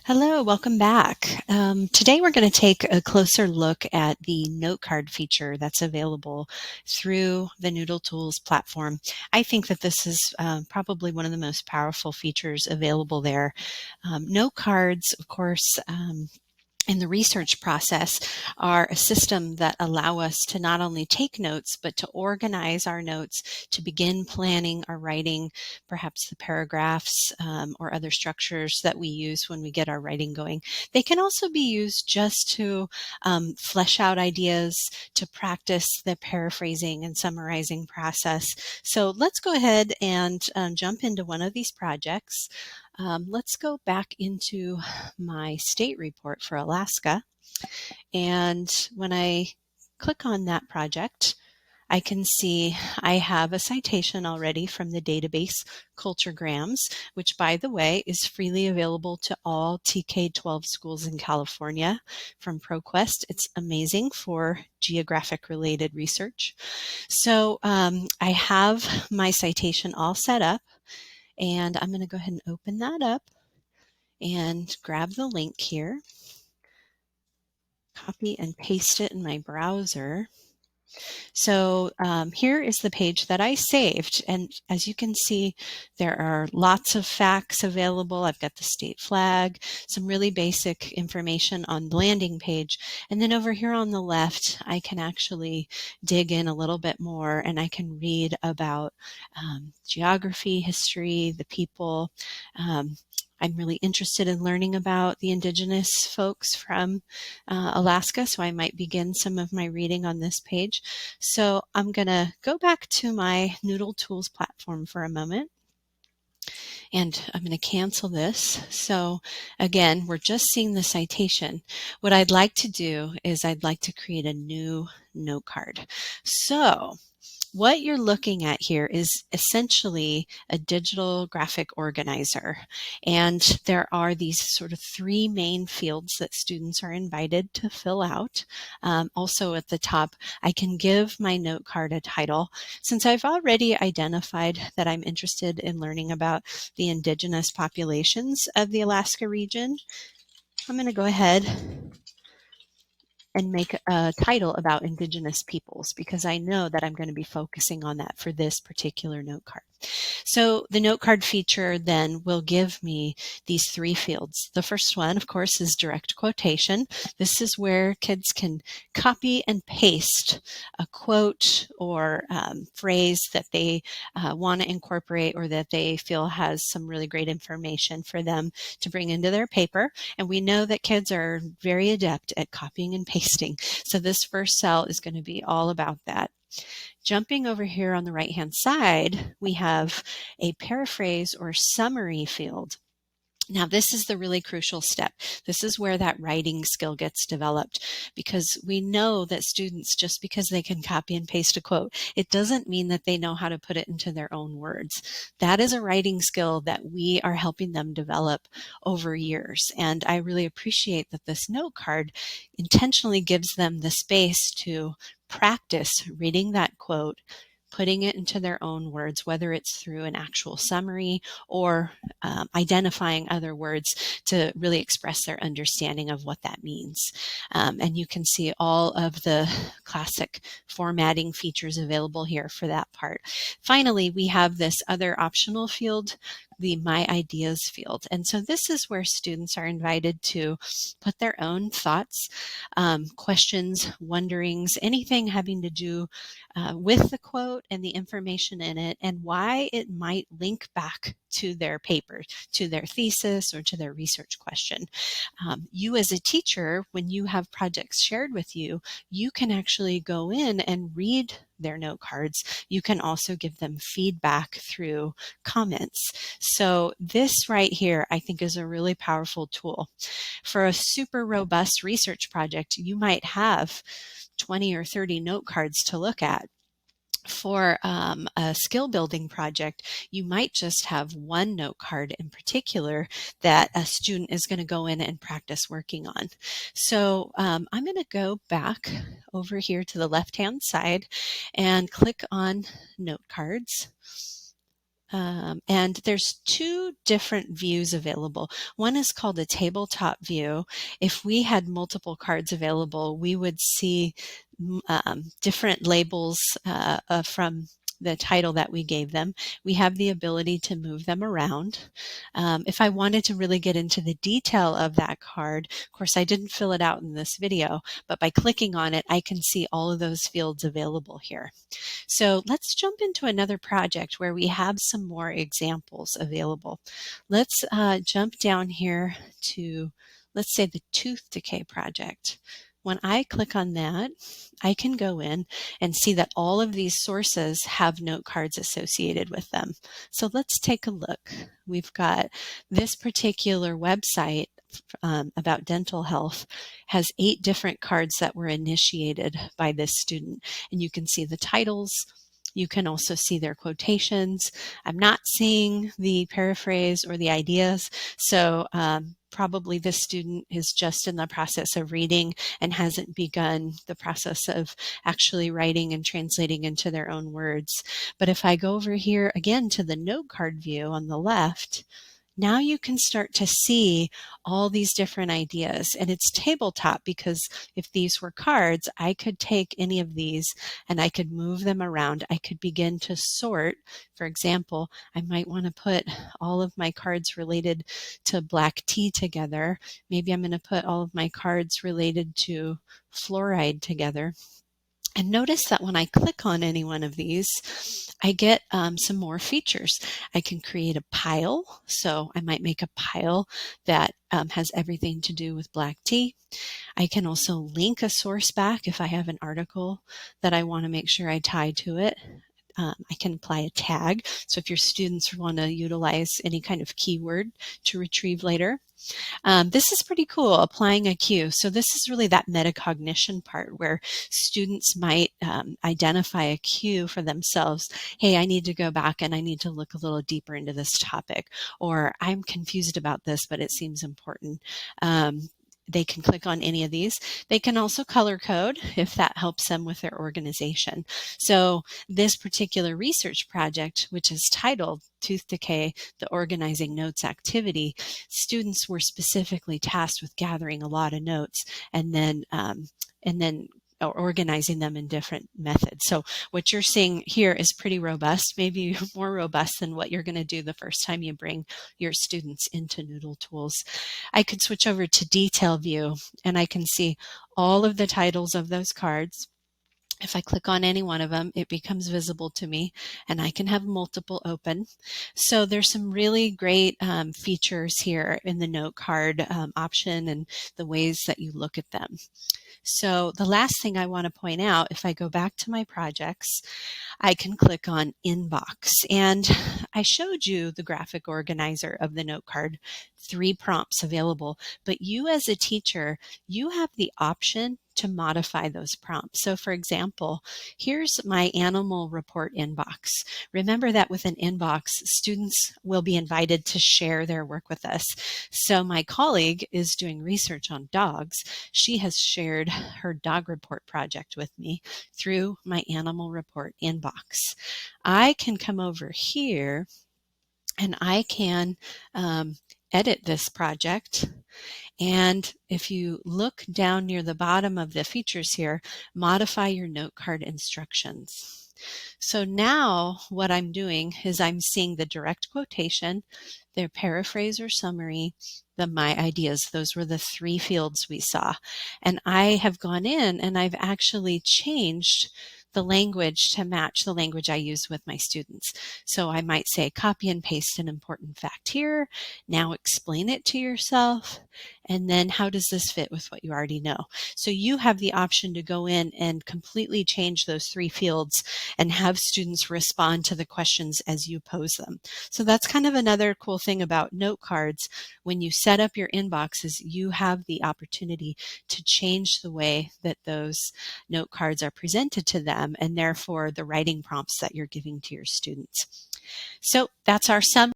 Hello, welcome back. Today we're going to take a closer look at the Notecard feature that's available through the NoodleTools platform. I think that this is probably one of the most powerful features available there. Notecards, of course, in the research process are a system that allow us to not only take notes, but to organize our notes, to begin planning our writing, perhaps the paragraphs or other structures that we use when we get our writing going. They can also be used just to flesh out ideas, to practice the paraphrasing and summarizing process. So let's go ahead and jump into one of these projects. Let's go back into my state report for Alaska. And when I click on that project, I can see I have a citation already from the database Culturegrams, which, by the way, is freely available to all TK-12 schools in California from ProQuest. It's amazing for geographic-related research. So I have my citation all set up, and I'm going to go ahead and open that up and grab the link here, copy and paste it in my browser. So here is the page that I saved. And as you can see, there are lots of facts available. I've got the state flag, some really basic information on the landing page. And then over here on the left, I can actually dig in a little bit more and I can read about geography, history, the people. I'm really interested in learning about the indigenous folks from Alaska, so I might begin some of my reading on this page. So I'm going to go back to my NoodleTools platform for a moment, and I'm going to cancel this. So again, we're just seeing the citation. What I'd like to do is I'd like to create a new note card. So what you're looking at here is essentially a digital graphic organizer. And there are these sort of three main fields that students are invited to fill out. Also at the top, I can give my note card a title. Since I've already identified that I'm interested in learning about the indigenous populations of the Alaska region, I'm going to go ahead and make a title about Indigenous peoples because I know that I'm going to be focusing on that for this particular note card. So the note card feature then will give me these three fields. The first one, of course, is direct quotation. This is where kids can copy and paste a quote or phrase that they want to incorporate or that they feel has some really great information for them to bring into their paper. And we know that kids are very adept at copying and pasting. So this first cell is going to be all about that. Jumping over here on the right-hand side, we have a paraphrase or summary field. Now, this is the really crucial step. This is where that writing skill gets developed because we know that students, just because they can copy and paste a quote, it doesn't mean that they know how to put it into their own words. That is a writing skill that we are helping them develop over years. And I really appreciate that this note card intentionally gives them the space to practice reading that quote, putting it into their own words, whether it's through an actual summary or identifying other words to really express their understanding of what that means. And you can see all of the classic formatting features available here for that part. Finally, we have this other optional field, the My Ideas field. And so this is where students are invited to put their own thoughts, questions, wonderings, anything having to do with the quote and the information in it and why it might link back to their paper, to their thesis, or to their research question. You as a teacher, when you have projects shared with you, you can actually go in and read their note cards. You can also give them feedback through comments. So this right here, I think, is a really powerful tool. For a super robust research project, you might have 20 or 30 note cards to look at. For a skill building project, you might just have one note card in particular that a student is going to go in and practice working on. So I'm going to go back over here to the left-hand side and click on note cards. And there's two different views available. One is called a tabletop view. If we had multiple cards available, we would see different labels from the title that we gave them. We have the ability to move them around. If I wanted to really get into the detail of that card, of course I didn't fill it out in this video, but by clicking on it, I can see all of those fields available here. So let's jump into another project where we have some more examples available. Let's jump down here to, let's say, the tooth decay project. When I click on that, I can go in and see that all of these sources have note cards associated with them. So let's take a look. We've got this particular website about dental health has 8 different cards that were initiated by this student. And you can see the titles. You can also see their quotations. I'm not seeing the paraphrase or the ideas, so probably this student is just in the process of reading and hasn't begun the process of actually writing and translating into their own words. But if I go over here again to the note card view on the left, now you can start to see all these different ideas. And it's tabletop because if these were cards, I could take any of these and I could move them around. I could begin to sort. For example, I might want to put all of my cards related to black tea together. Maybe I'm going to put all of my cards related to fluoride together. And notice that when I click on any one of these, I get some more features. I can create a pile. So I might make a pile that has everything to do with black tea. I can also link a source back if I have an article that I want to make sure I tie to it. I can apply a tag. So if your students want to utilize any kind of keyword to retrieve later. This is pretty cool, applying a cue. So this is really that metacognition part where students might identify a cue for themselves. Hey, I need to go back and I need to look a little deeper into this topic, or I'm confused about this, but it seems important. They can click on any of these. They can also color code if that helps them with their organization. So this particular research project, which is titled Tooth Decay, the Organizing Notes Activity, students were specifically tasked with gathering a lot of notes and then organizing them in different methods. So what you're seeing here is pretty robust, maybe more robust than what you're going to do the first time you bring your students into NoodleTools. I could switch over to detail view and I can see all of the titles of those cards. If I click on any one of them, it becomes visible to me and I can have multiple open. So there's some really great features here in the note card option and the ways that you look at them. So the last thing I want to point out, if I go back to my projects, I can click on Inbox. And I showed you the graphic organizer of the note card, 3 prompts available, but you as a teacher, you have the option to modify those prompts. So for example, here's my animal report inbox. Remember that with an inbox, students will be invited to share their work with us. So my colleague is doing research on dogs. She has shared her dog report project with me through my animal report inbox. I can come over here and I can edit this project. And if you look down near the bottom of the features here, modify your note card instructions. So now what I'm doing is I'm seeing the direct quotation, their paraphrase or summary, my ideas. Those were the 3 fields we saw. And I have gone in and I've actually changed the language to match the language I use with my students. So I might say, copy and paste an important fact here. Now explain it to yourself. And then how does this fit with what you already know? So you have the option to go in and completely change those 3 fields and have students respond to the questions as you pose them. So that's kind of another cool thing about note cards. When you set up your inboxes, you have the opportunity to change the way that those note cards are presented to them and therefore the writing prompts that you're giving to your students. So that's our summary.